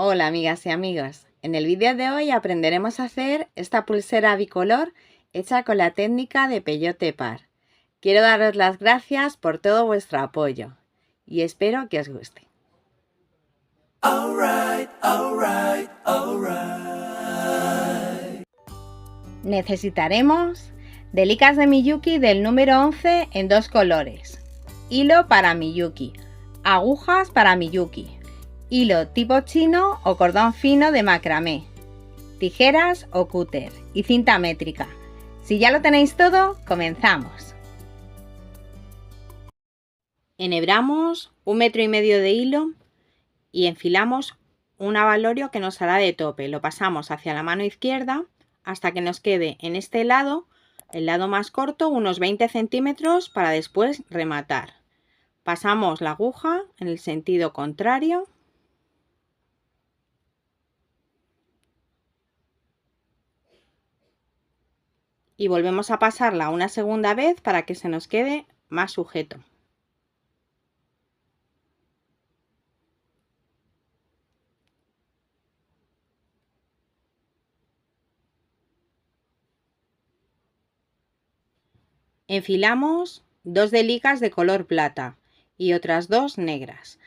Hola amigas y amigos, en el vídeo de hoy aprenderemos a hacer esta pulsera bicolor hecha con la técnica de peyote par. Quiero daros las gracias por todo vuestro apoyo y espero que os guste. Necesitaremos delicas de Miyuki del número 11 en dos colores, hilo para Miyuki, agujas para Miyuki, hilo tipo chino o cordón fino de macramé, tijeras o cúter y cinta métrica. Si ya lo tenéis todo, comenzamos. Enhebramos 1,5 metros de hilo y enfilamos un abalorio que nos hará de tope. Lo pasamos hacia la mano izquierda hasta que nos quede en este lado, el lado más corto, unos 20 centímetros para después rematar. Pasamos la aguja en el sentido contrario y volvemos a pasarla una segunda vez para que se nos quede más sujeto. Enfilamos dos delicas de color plata y otras dos negras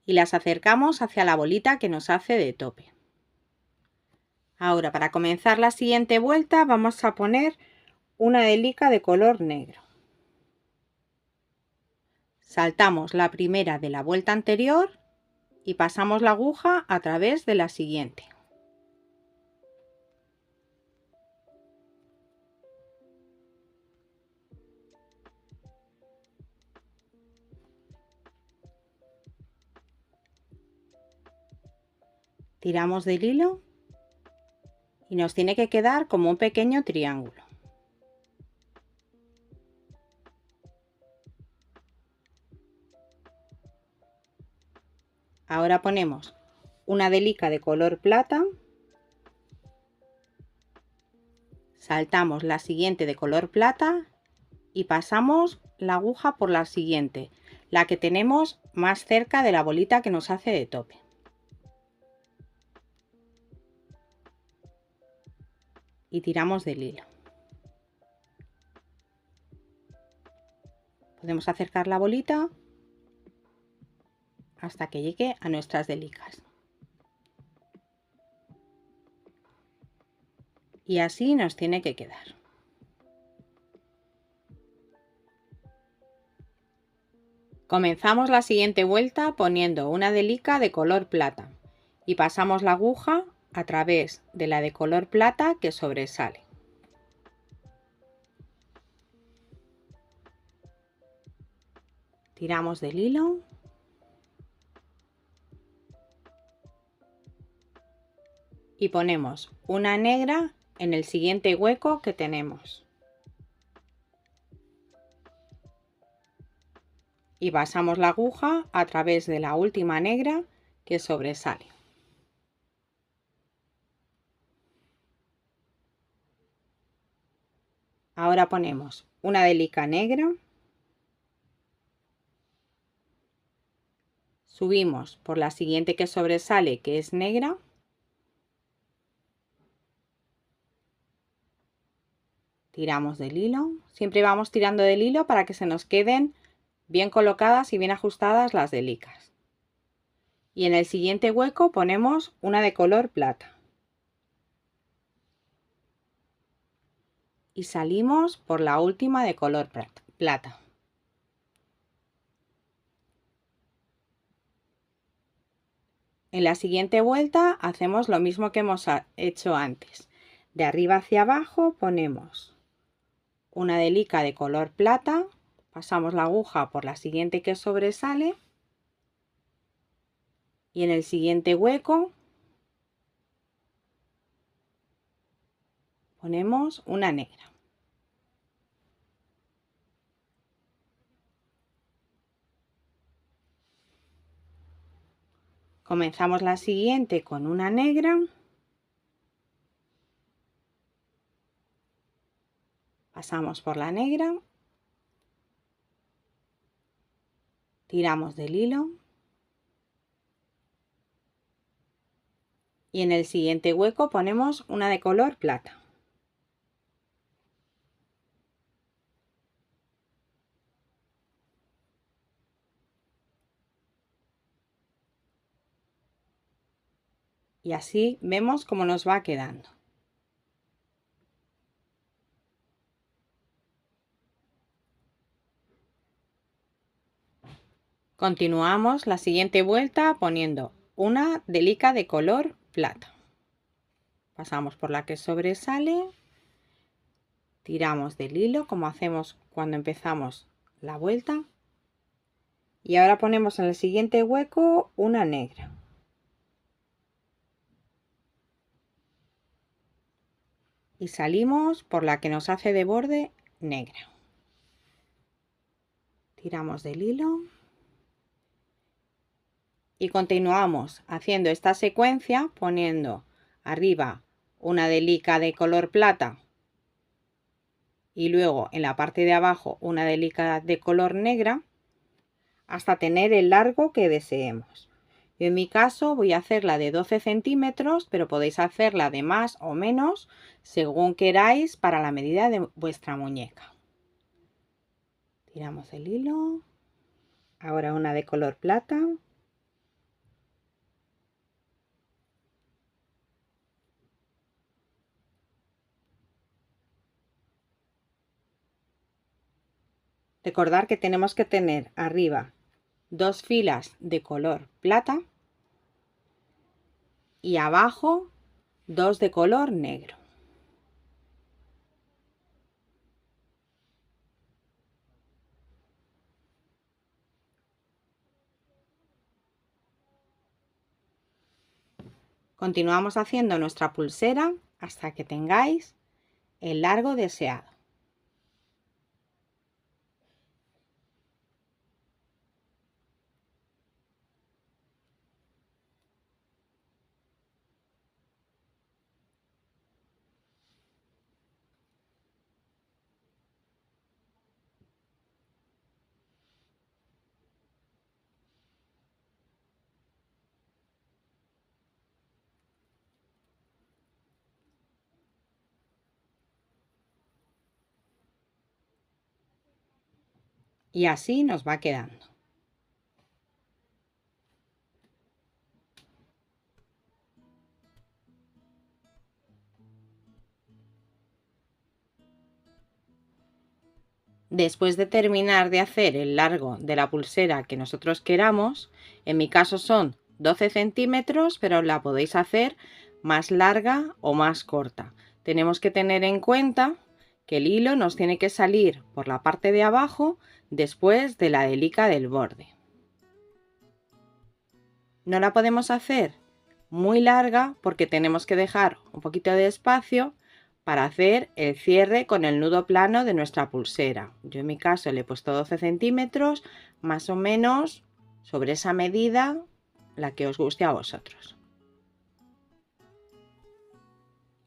y las acercamos hacia la bolita que nos hace de tope. Ahora, para comenzar la siguiente vuelta, vamos a poner una delica de color negro. Saltamos la primera de la vuelta anterior y pasamos la aguja a través de la siguiente. Tiramos del hilo y nos tiene que quedar como un pequeño triángulo. Ahora ponemos una delica de color plata, saltamos la siguiente de color plata y pasamos la aguja por la siguiente, la que tenemos más cerca de la bolita que nos hace de tope. Y tiramos del hilo. Podemos acercar la bolita hasta que llegue a nuestras delicas. Y así nos tiene que quedar. Comenzamos la siguiente vuelta poniendo una delica de color plata y pasamos la aguja a través de la de color plata que sobresale. Tiramos del hilo y ponemos una negra en el siguiente hueco que tenemos. Y pasamos la aguja a través de la última negra que sobresale. Ahora ponemos una delica negra, subimos por la siguiente que sobresale, que es negra, tiramos del hilo, siempre vamos tirando del hilo para que se nos queden bien colocadas y bien ajustadas las delicas. Y en el siguiente hueco ponemos una de color plata. Y salimos por la última de color plata. En la siguiente vuelta hacemos lo mismo que hemos hecho antes. De arriba hacia abajo ponemos una delica de color plata, pasamos la aguja por la siguiente que sobresale y en el siguiente hueco ponemos una negra. Comenzamos la siguiente con una negra, pasamos por la negra, tiramos del hilo Y en el siguiente hueco ponemos una de color plata. Y así vemos cómo nos va quedando. Continuamos la siguiente vuelta poniendo una delica de color plata. Pasamos por la que sobresale, tiramos del hilo como hacemos cuando empezamos la vuelta y ahora ponemos en el siguiente hueco una negra. Y salimos por la que nos hace de borde negra. Tiramos del hilo y continuamos haciendo esta secuencia poniendo arriba una delica de color plata y luego en la parte de abajo una delica de color negra hasta tener el largo que deseemos. Yo en mi caso voy a hacerla de 12 centímetros, pero podéis hacerla de más o menos según queráis para la medida de vuestra muñeca. Tiramos el hilo. Ahora una de color plata. Recordar que tenemos que tener arriba 2 filas de color plata y abajo 2 de color negro. Continuamos haciendo nuestra pulsera hasta que tengáis el largo deseado. Y así nos va quedando. Después de terminar de hacer el largo de la pulsera que nosotros queramos, en mi caso son 12 centímetros, pero la podéis hacer más larga o más corta. Tenemos que tener en cuenta que el hilo nos tiene que salir por la parte de abajo después de la delica del borde. No la podemos hacer muy larga porque tenemos que dejar un poquito de espacio para hacer el cierre con el nudo plano de nuestra pulsera. Yo en mi caso le he puesto 12 centímetros, más o menos sobre esa medida, la que os guste a vosotros.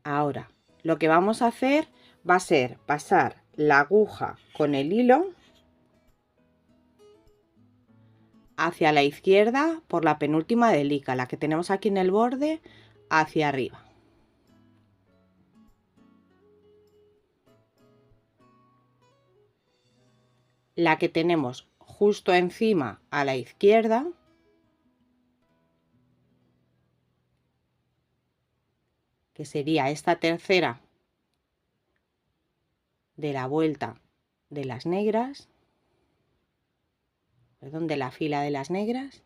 Ahora, lo que vamos a hacer va a ser pasar la aguja con el hilo hacia la izquierda por la penúltima delica, la que tenemos aquí en el borde, hacia arriba. La que tenemos justo encima a la izquierda, que sería esta tercera de la vuelta de las negras, perdón, de la fila de las negras.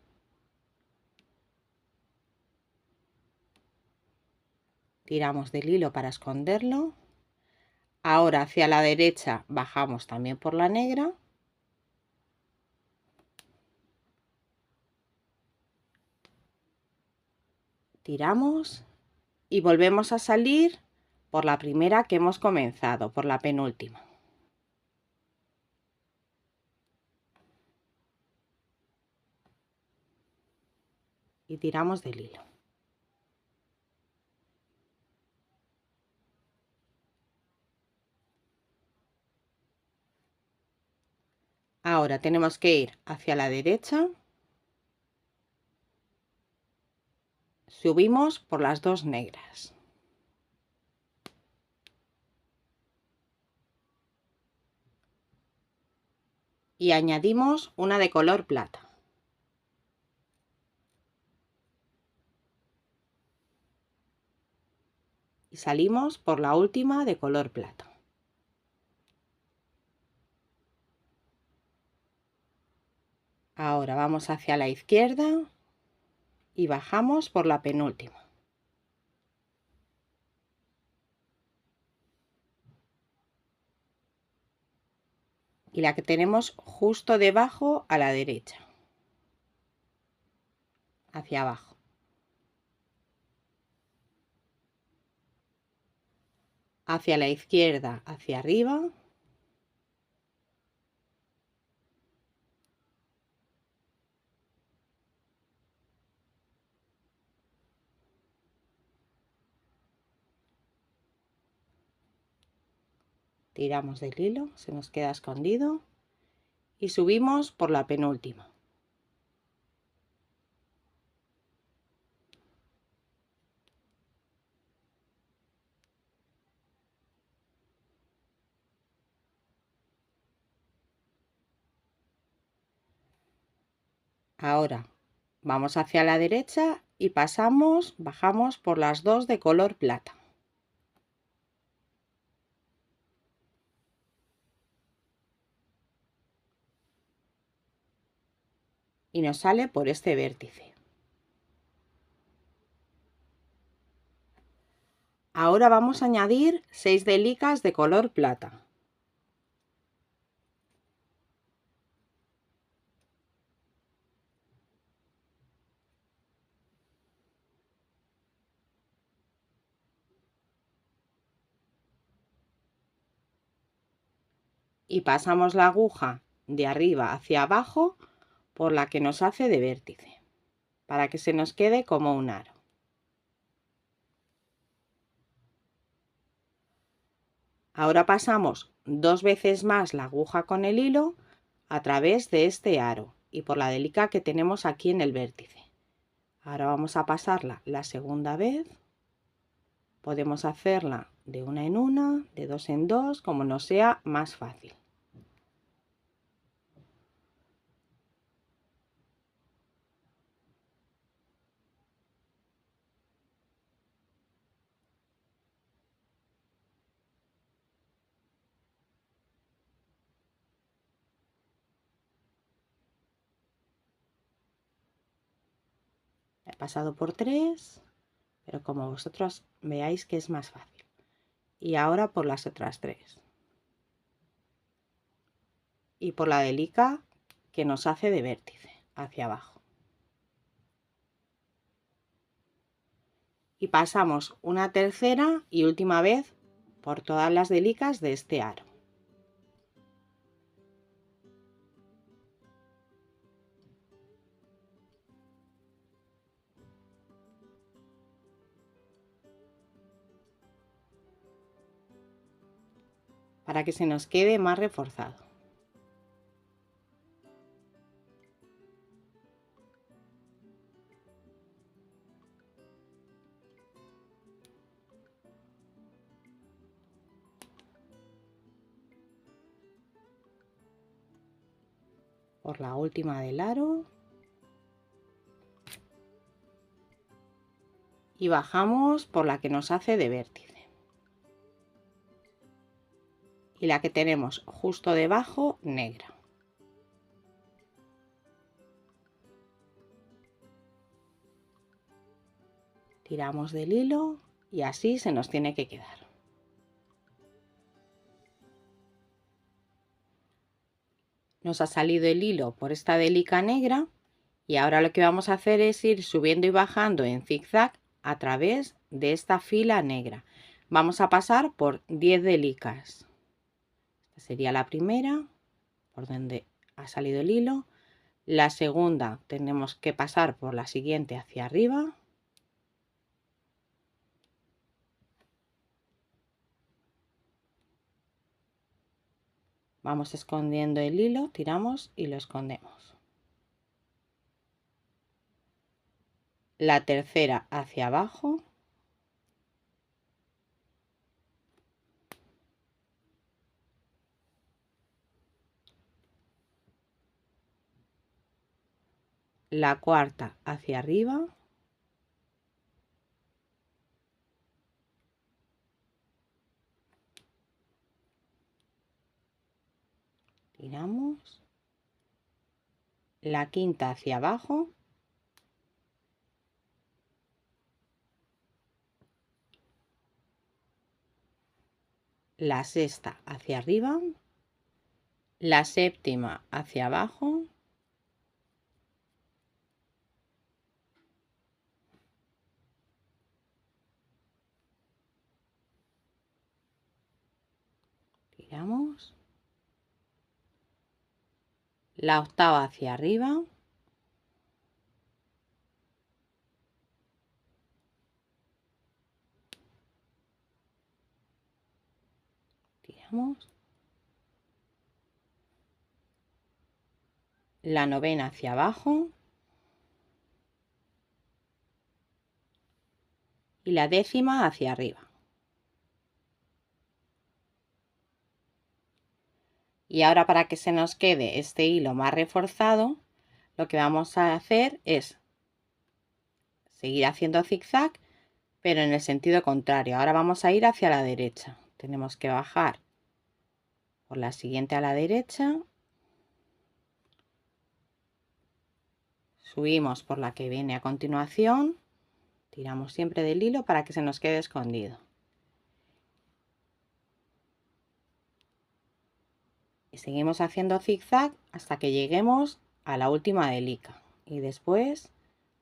Tiramos del hilo para esconderlo. Ahora hacia la derecha bajamos también por la negra. Tiramos y volvemos a salir por la primera que hemos comenzado, por la penúltima. Y tiramos del hilo. Ahora tenemos que ir hacia la derecha, Subimos por las dos negras. Y añadimos una de color plata. Y salimos por la última de color plata. Ahora vamos hacia la izquierda y bajamos por la penúltima. Y la que tenemos justo debajo a la derecha. Hacia abajo. Hacia la izquierda, hacia arriba. Tiramos del hilo, se nos queda escondido. Y subimos por la penúltima. Ahora vamos hacia la derecha y bajamos por las dos de color plata. Y nos sale por este vértice. Ahora vamos a añadir 6 delicas de color plata. Y pasamos la aguja de arriba hacia abajo por la que nos hace de vértice, para que se nos quede como un aro. Ahora pasamos 2 veces más la aguja con el hilo a través de este aro y por la delica que tenemos aquí en el vértice. Ahora vamos a pasarla la segunda vez. Podemos hacerla de una en una, de dos en dos, como nos sea más fácil. He pasado por 3, pero como vosotros veáis que es más fácil. Y ahora por las otras 3. Y por la delica que nos hace de vértice hacia abajo. Y pasamos una tercera y última vez por todas las delicas de este aro. Para que se nos quede más reforzado. Por la última del aro. Y bajamos por la que nos hace de vértice. Y la que tenemos justo debajo, negra. Tiramos del hilo y así se nos tiene que quedar. Nos ha salido el hilo por esta delica negra y ahora lo que vamos a hacer es ir subiendo y bajando en zigzag a través de esta fila negra. Vamos a pasar por 10 delicas. Esta sería la primera, por donde ha salido el hilo. La segunda tenemos que pasar por la siguiente hacia arriba. Vamos escondiendo el hilo, tiramos y lo escondemos. la tercera hacia abajo, la cuarta hacia arriba, tiramos, la quinta hacia abajo, la sexta hacia arriba, la séptima hacia abajo, tiramos, la octava hacia arriba, tiramos, la novena hacia abajo y la décima hacia arriba. Y ahora, para que se nos quede este hilo más reforzado, lo que vamos a hacer es seguir haciendo zigzag, pero en el sentido contrario. Ahora vamos a ir hacia la derecha. Tenemos que bajar por la siguiente a la derecha, subimos por la que viene a continuación, tiramos siempre del hilo para que se nos quede escondido. Y seguimos haciendo zigzag hasta que lleguemos a la última delica. Y después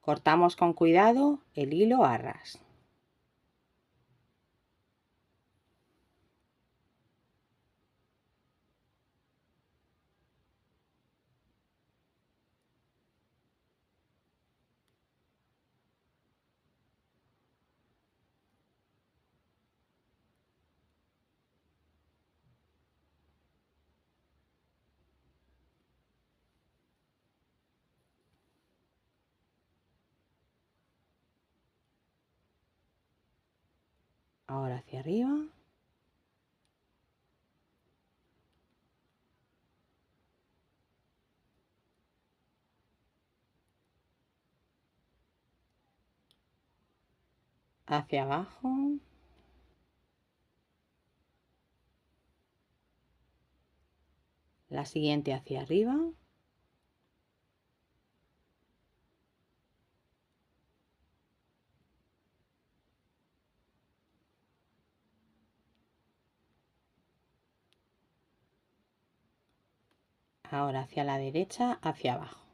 cortamos con cuidado el hilo a ras. Ahora hacia arriba. Hacia abajo. La siguiente hacia arriba. Ahora hacia la derecha, hacia abajo.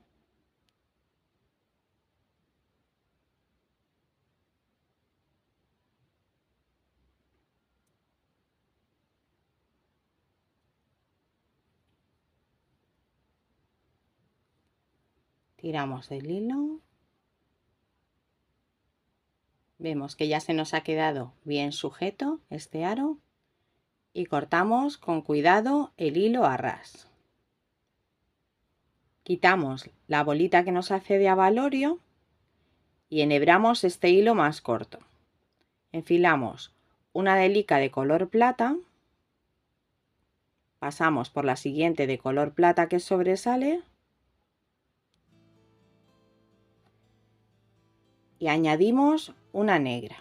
Tiramos del hilo. Vemos que ya se nos ha quedado bien sujeto este aro y cortamos con cuidado el hilo a ras. Quitamos la bolita que nos hace de abalorio y enhebramos este hilo más corto. Enfilamos una delica de color plata, pasamos por la siguiente de color plata que sobresale y añadimos una negra.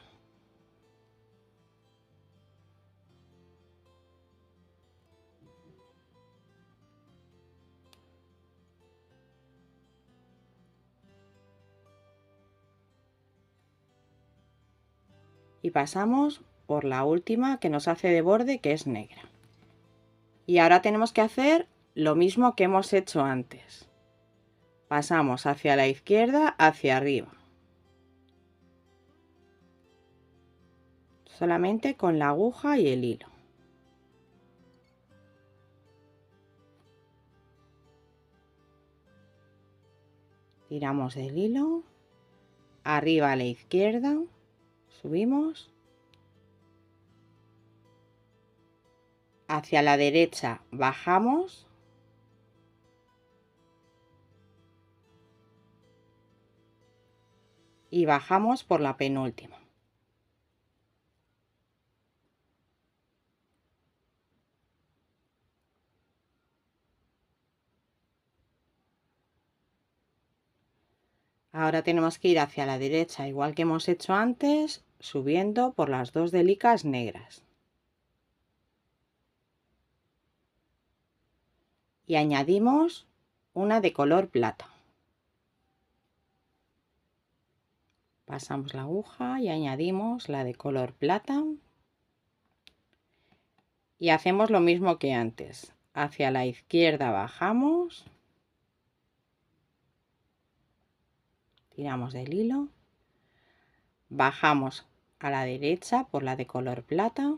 Y pasamos por la última que nos hace de borde, que es negra. Y ahora tenemos que hacer lo mismo que hemos hecho antes. Pasamos hacia la izquierda, hacia arriba. Solamente con la aguja y el hilo. Tiramos del hilo. Arriba a la izquierda. Subimos. Hacia la derecha bajamos. y bajamos por la penúltima. Ahora tenemos que ir hacia la derecha, igual que hemos hecho antes, subiendo por las dos delicas negras. Y añadimos una de color plata. Pasamos la aguja y añadimos la de color plata. Y hacemos lo mismo que antes. Hacia la izquierda bajamos. Tiramos del hilo. Bajamos a la derecha por la de color plata.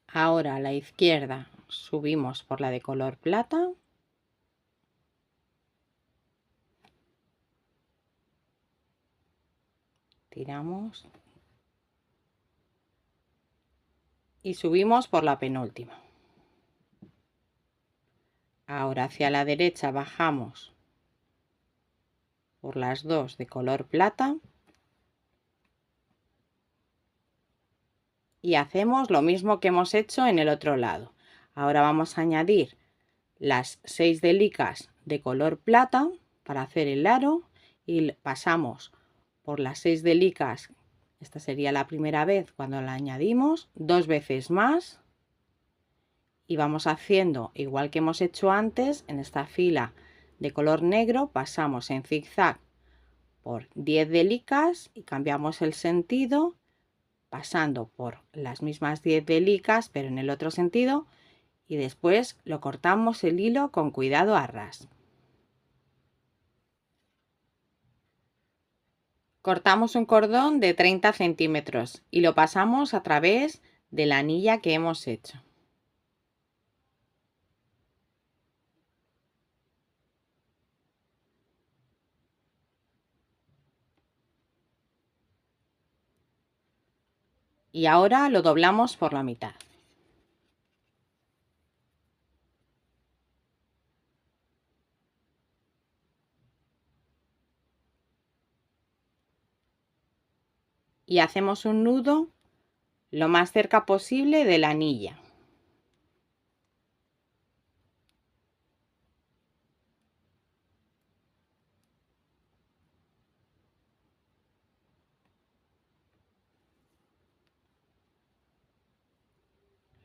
Ahora a la izquierda subimos por la de color plata. Tiramos. Y subimos por la penúltima. Ahora hacia la derecha bajamos por las dos de color plata. Y hacemos lo mismo que hemos hecho en el otro lado. Ahora vamos a añadir las 6 delicas de color plata para hacer el aro y pasamos por las 6 delicas. Esta sería la primera vez cuando la añadimos, 2 veces más, y vamos haciendo igual que hemos hecho antes. En esta fila de color negro pasamos en zigzag por 10 delicas y cambiamos el sentido, pasando por las mismas 10 delicas pero en el otro sentido, y después lo cortamos el hilo con cuidado a ras. Cortamos un cordón de 30 centímetros y lo pasamos a través de la anilla que hemos hecho. Y ahora lo doblamos por la mitad. Y hacemos un nudo lo más cerca posible de la anilla.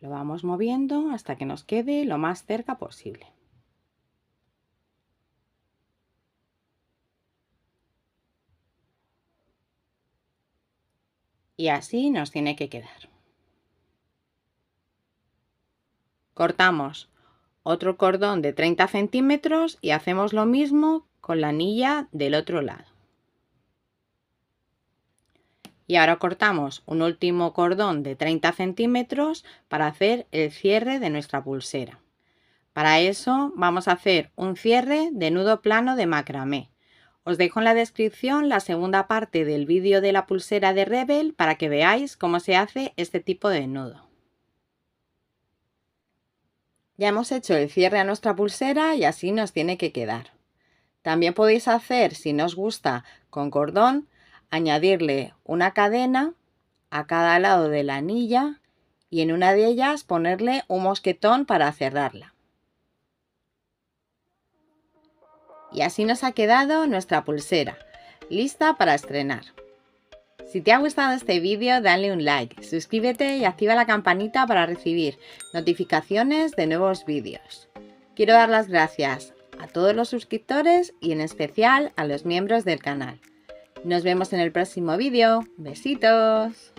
Lo vamos moviendo hasta que nos quede lo más cerca posible. Y así nos tiene que quedar. Cortamos otro cordón de 30 centímetros y hacemos lo mismo con la anilla del otro lado. Y ahora cortamos un último cordón de 30 centímetros para hacer el cierre de nuestra pulsera. Para eso vamos a hacer un cierre de nudo plano de macramé. Os dejo en la descripción la segunda parte del vídeo de la pulsera de Rebel para que veáis cómo se hace este tipo de nudo. Ya hemos hecho el cierre a nuestra pulsera y así nos tiene que quedar. También podéis hacer, si no os gusta con cordón, añadirle una cadena a cada lado de la anilla y en una de ellas ponerle un mosquetón para cerrarla. Y así nos ha quedado nuestra pulsera, lista para estrenar. Si te ha gustado este vídeo, dale un like, suscríbete y activa la campanita para recibir notificaciones de nuevos vídeos. Quiero dar las gracias a todos los suscriptores y en especial a los miembros del canal. Nos vemos en el próximo vídeo. ¡Besitos!